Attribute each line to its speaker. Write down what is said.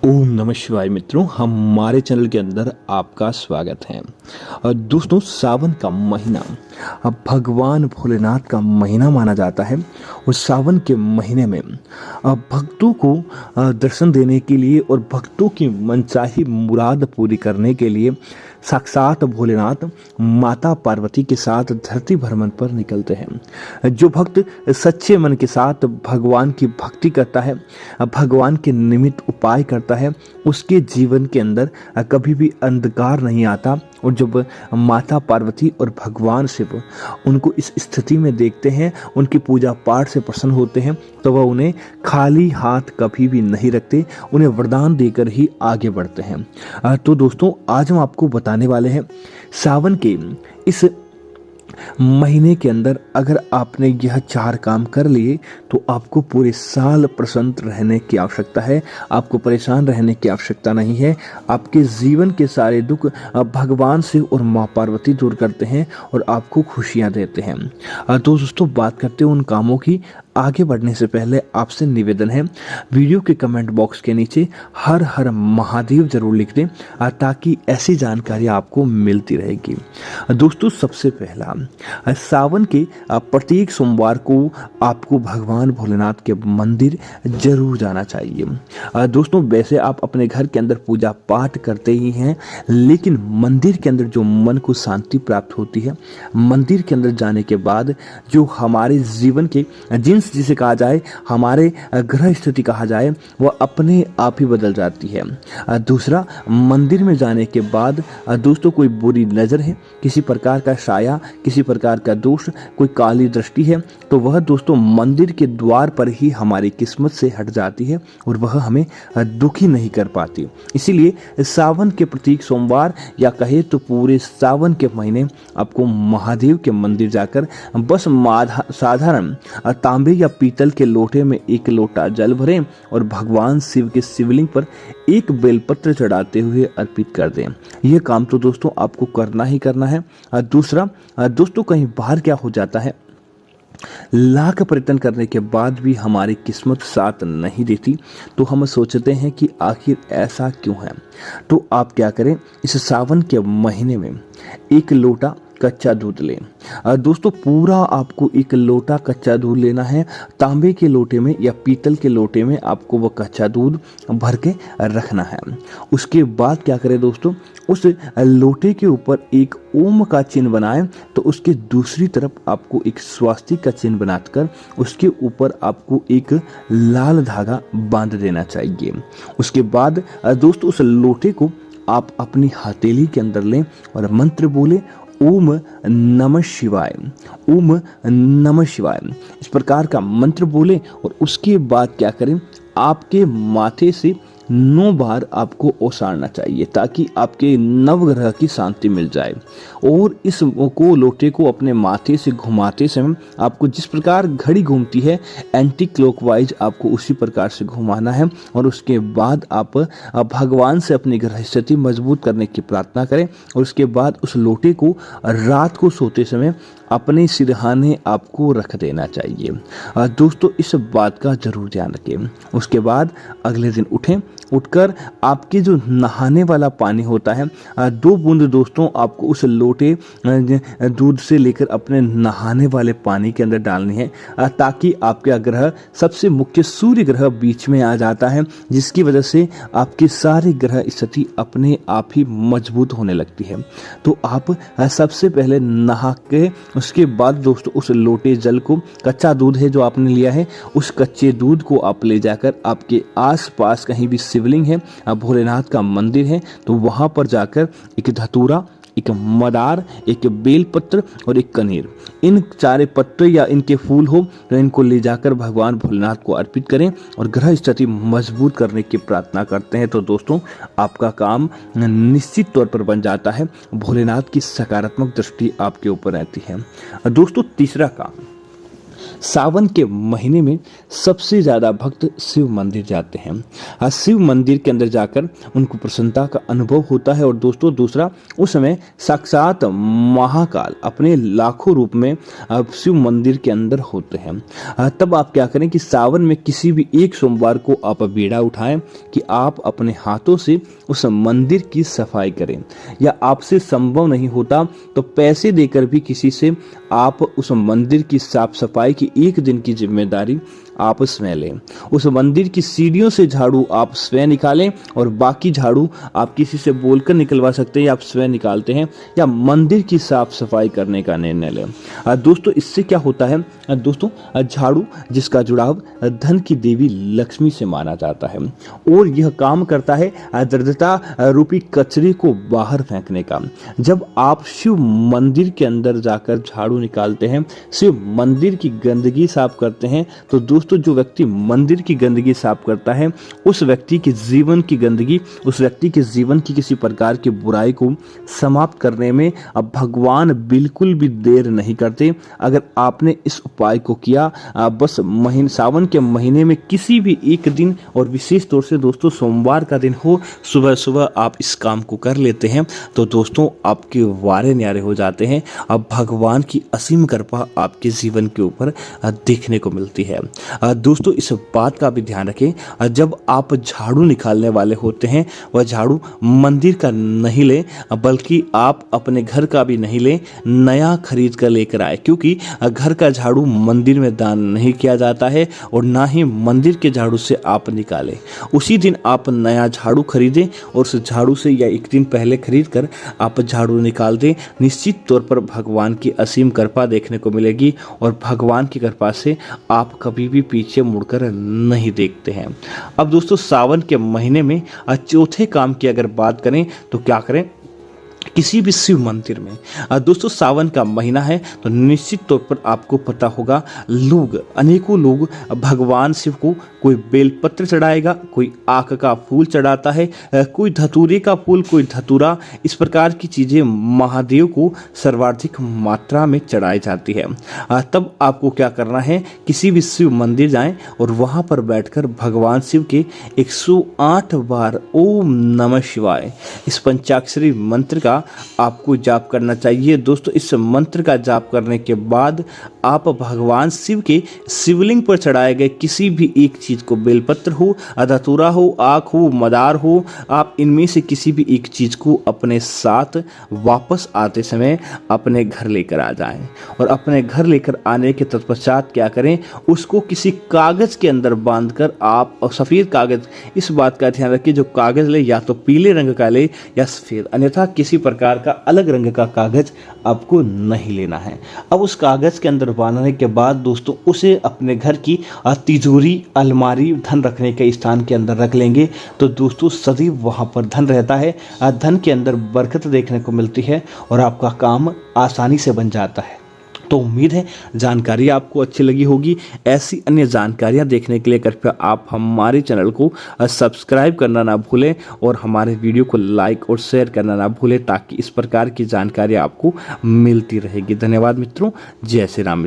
Speaker 1: ओम नमः शिवाय मित्रों, हमारे चैनल के अंदर आपका स्वागत है। दोस्तों, सावन का महीना अब भगवान भोलेनाथ का महीना माना जाता है और सावन के महीने में भक्तों को दर्शन देने के लिए और भक्तों की मनचाही मुराद पूरी करने के लिए साक्षात भोलेनाथ माता पार्वती के साथ धरती भ्रमण पर निकलते हैं। जो भक्त सच्चे मन के साथ भगवान की भक्ति करता है, भगवान के निमित्त उपाय करता है, उसके जीवन के अंदर कभी भी अंधकार नहीं आता। और जब माता पार्वती और भगवान शिव उनको इस स्थिति में देखते हैं, उनकी पूजा पाठ से प्रसन्न होते हैं, तो वह उन्हें खाली हाथ कभी भी नहीं रखते, उन्हें वरदान देकर ही आगे बढ़ते हैं। तो दोस्तों, आज हम आपको बताने वाले हैं सावन के इस महीने के अंदर अगर आपने यह 4 काम कर लिए तो आपको पूरे साल प्रसन्न रहने की आवश्यकता है, आपको परेशान रहने की आवश्यकता नहीं है। आपके जीवन के सारे दुख भगवान से और माँ पार्वती दूर करते हैं और आपको खुशियां देते हैं। तो दोस्तों, बात करते हैं उन कामों की। आगे बढ़ने से पहले आपसे निवेदन है, वीडियो के कमेंट बॉक्स के नीचे हर हर महादेव जरूर लिख दें ताकि ऐसी जानकारी आपको मिलती रहेगी। दोस्तों, सबसे पहला, सावन के प्रत्येक सोमवार को आपको भगवान भोलेनाथ के मंदिर जरूर जाना चाहिए। दोस्तों, वैसे आप अपने घर के अंदर पूजा पाठ करते ही हैं, लेकिन मंदिर के अंदर जो मन को शांति प्राप्त होती है, मंदिर के अंदर जाने के बाद जो हमारे जीवन के जिसे कहा जाए, हमारे ग्रह स्थिति कहा जाए, वह अपने आप ही बदल जाती है। दूसरा, मंदिर में जाने के बाद दोस्तों कोई बुरी नज़र है, किसी प्रकार का साया, किसी प्रकार का दोष, कोई काली दृष्टि है, तो वह दोस्तों मंदिर के द्वार पर ही हमारी किस्मत से हट जाती है और वह हमें दुखी नहीं कर पाती। इसीलिए सावन के प्रत्येक सोमवार या कहे तो पूरे सावन के महीने आपको महादेव के मंदिर जाकर बस साधारण तांबे या पीतल के लोटे में 1 लोटा जल भरें और भगवान शिव के शिवलिंग पर 1 बेलपत्र चढ़ाते हुए अर्पित कर दें। यह काम तो दोस्तों आपको करना ही करना है। दूसरा, दोस्तों कहीं बाहर क्या हो जाता है, लाख प्रयत्न करने के बाद भी हमारी किस्मत साथ नहीं देती, तो हम सोचते हैं कि आखिर ऐसा क्यों है। तो आप क्या करें, इस सावन के महीने में 1 लोटा कच्चा दूध लें। दोस्तों, पूरा आपको 1 लोटा कच्चा दूध लेना है। तांबे के लोटे में या पीतल के लोटे में आपको वो कच्चा दूध भर के रखना है। उसके बाद क्या करें दोस्तों, उस लोटे के ऊपर एक ओम का चिन्ह बनाएं, तो उसके दूसरी तरफ आपको एक स्वास्तिक का चिन्ह बनाकर उसके ऊपर आपको एक लाल धागा बांध देना चाहिए। उसके बाद दोस्तों उस लोटे को आप अपनी हथेली के अंदर लें और मंत्र बोले, ओम नमः शिवाय, ओम नमः शिवाय, इस प्रकार का मंत्र बोले। और उसके बाद क्या करें, आपके माथे से 9 बार आपको ओसारना चाहिए ताकि आपके नवग्रह की शांति मिल जाए। और इस को लोटे को अपने माथे से घुमाते समय आपको जिस प्रकार घड़ी घूमती है एंटी क्लॉकवाइज आपको उसी प्रकार से घुमाना है। और उसके बाद आप भगवान से अपनी ग्रह स्थिति मजबूत करने की प्रार्थना करें। और उसके बाद उस लोटे को रात को सोते समय अपने सिरहाने आपको रख देना चाहिए। दोस्तों, इस बात का जरूर ध्यान रखें। उसके बाद अगले दिन उठकर आपके जो नहाने वाला पानी होता है, 2 बूंद दोस्तों आपको उस लोटे दूध से लेकर अपने नहाने वाले पानी के अंदर डालनी है, ताकि आपका ग्रह, सबसे मुख्य सूर्य ग्रह बीच में आ जाता है, जिसकी वजह से आपके सारे ग्रह स्थिति अपने आप ही मजबूत होने लगती है। तो आप सबसे पहले नहा के उसके बाद दोस्तों उस लोटे जल को, कच्चा दूध है जो आपने लिया है, उस कच्चे दूध को आप ले जाकर आपके आसपास कहीं भी शिवलिंग है, भोलेनाथ का मंदिर है, तो वहां पर जाकर एक धतूरा, एक मदार, एक बेलपत्र और एक कनेर, इन 4 पत्ते या इनके फूल हो तो इनको ले जाकर भगवान भोलेनाथ को अर्पित करें और ग्रह स्थिति मजबूत करने की प्रार्थना करते हैं। तो दोस्तों, आपका काम निश्चित तौर पर बन जाता है, भोलेनाथ की सकारात्मक दृष्टि आपके ऊपर रहती है। दोस्तों, तीसरा काम, सावन के महीने में सबसे ज़्यादा भक्त शिव मंदिर जाते हैं। शिव मंदिर के अंदर जाकर उनको प्रसन्नता का अनुभव होता है। और दोस्तों दूसरा, उस समय साक्षात महाकाल अपने लाखों रूप में शिव मंदिर के अंदर होते हैं। तब आप क्या करें कि सावन में किसी भी एक सोमवार को आप बीड़ा उठाएं कि आप अपने हाथों से उस मंदिर की सफाई करें, या आपसे संभव नहीं होता तो पैसे देकर भी किसी से आप उस मंदिर की साफ सफाई की एक दिन की जिम्मेदारी आप स्वयं लें। उस मंदिर की सीढ़ियों से झाड़ू आप स्वयं निकालें, और बाकी झाड़ू आप किसी से बोलकर निकलवा सकते हैं, या आप स्वयं निकालते हैं, या मंदिर की साफ सफाई करने का निर्णय लें। दोस्तों इससे क्या होता है दोस्तों, झाड़ू जिसका जुड़ाव धन की देवी लक्ष्मी से माना जाता है, और यह काम करता है दरिद्रता रूपी कचरे को बाहर फेंकने का। जब आप शिव मंदिर के अंदर जाकर झाड़ू निकालते हैं, शिव मंदिर की गंदगी साफ करते हैं, तो दोस्तों जो व्यक्ति मंदिर की गंदगी साफ करता है, उस व्यक्ति के जीवन की गंदगी, उस व्यक्ति के जीवन की किसी प्रकार की बुराई को समाप्त करने में अब भगवान बिल्कुल भी देर नहीं करते। अगर आपने इस उपाय को किया, बस सावन के महीने में किसी भी एक दिन, और विशेष तौर से दोस्तों सोमवार का दिन हो, सुबह सुबह आप इस काम को कर लेते हैं, तो दोस्तों आपके वारे न्यारे हो जाते हैं। अब भगवान की असीम कृपा आपके जीवन के ऊपर देखने को मिलती है। दोस्तों इस बात का भी ध्यान रखें, जब आप झाड़ू निकालने वाले होते हैं, वह झाड़ू मंदिर का नहीं लें, बल्कि आप अपने घर का भी नहीं लें, नया खरीद कर लेकर आए, क्योंकि घर का झाड़ू मंदिर में दान नहीं किया जाता है, और ना ही मंदिर के झाड़ू से आप निकालें। उसी दिन आप नया झाड़ू खरीदें, और उस झाड़ू से या एक दिन पहले खरीद कर आप झाड़ू निकाल दें। निश्चित तौर पर भगवान की असीम कृपा देखने को मिलेगी, और भगवान की कृपा से आप कभी भी पीछे मुड़कर नहीं देखते हैं। अब दोस्तों सावन के महीने में चौथे काम की अगर बात करें तो क्या करें, किसी भी शिव मंदिर में, दोस्तों सावन का महीना है तो निश्चित तौर पर आपको पता होगा, अनेकों लोग भगवान शिव को कोई बेलपत्र चढ़ाएगा, कोई आक का फूल चढ़ाता है, कोई धतूरे का फूल, कोई धतूरा, इस प्रकार की चीज़ें महादेव को सर्वाधिक मात्रा में चढ़ाई जाती है। तब आपको क्या करना है, किसी भी शिव मंदिर जाएं और वहाँ पर बैठकर भगवान शिव के 108 बार ओम नमः शिवाय इस पंचाक्षरी मंत्र का आपको जाप करना चाहिए। दोस्तों इस मंत्र का जाप करने के बाद आप भगवान शिव के शिवलिंग पर चढ़ाए गए किसी भी एक चीज को, बेलपत्र हो, धतूरा हो, आक हो, मदार हो, आप इनमें से किसी भी एक चीज को अपने साथ वापस आते समय अपने घर लेकर आ जाएं। और अपने घर लेकर आने के तत्पश्चात क्या करें, उसको किसी कागज के अंदर बांधकर आप, और सफेद कागज, इस बात का ध्यान रखिए जो कागज ले या तो पीले रंग का ले या सफेद, अन्यथा किसी प्रकार का अलग रंग का कागज आपको नहीं लेना है। अब उस कागज के अंदर बांधने के बाद दोस्तों उसे अपने घर की तिजोरी, अलमारी, धन रखने के स्थान के अंदर रख लेंगे, तो दोस्तों सदैव वहां पर धन रहता है, धन के अंदर बरकत देखने को मिलती है और आपका काम आसानी से बन जाता है। तो उम्मीद है जानकारी आपको अच्छी लगी होगी। ऐसी अन्य जानकारियां देखने के लिए कृपया आप हमारे चैनल को सब्सक्राइब करना ना भूलें, और हमारे वीडियो को लाइक और शेयर करना ना भूलें, ताकि इस प्रकार की जानकारी आपको मिलती रहेगी। धन्यवाद मित्रों, जय श्री राम।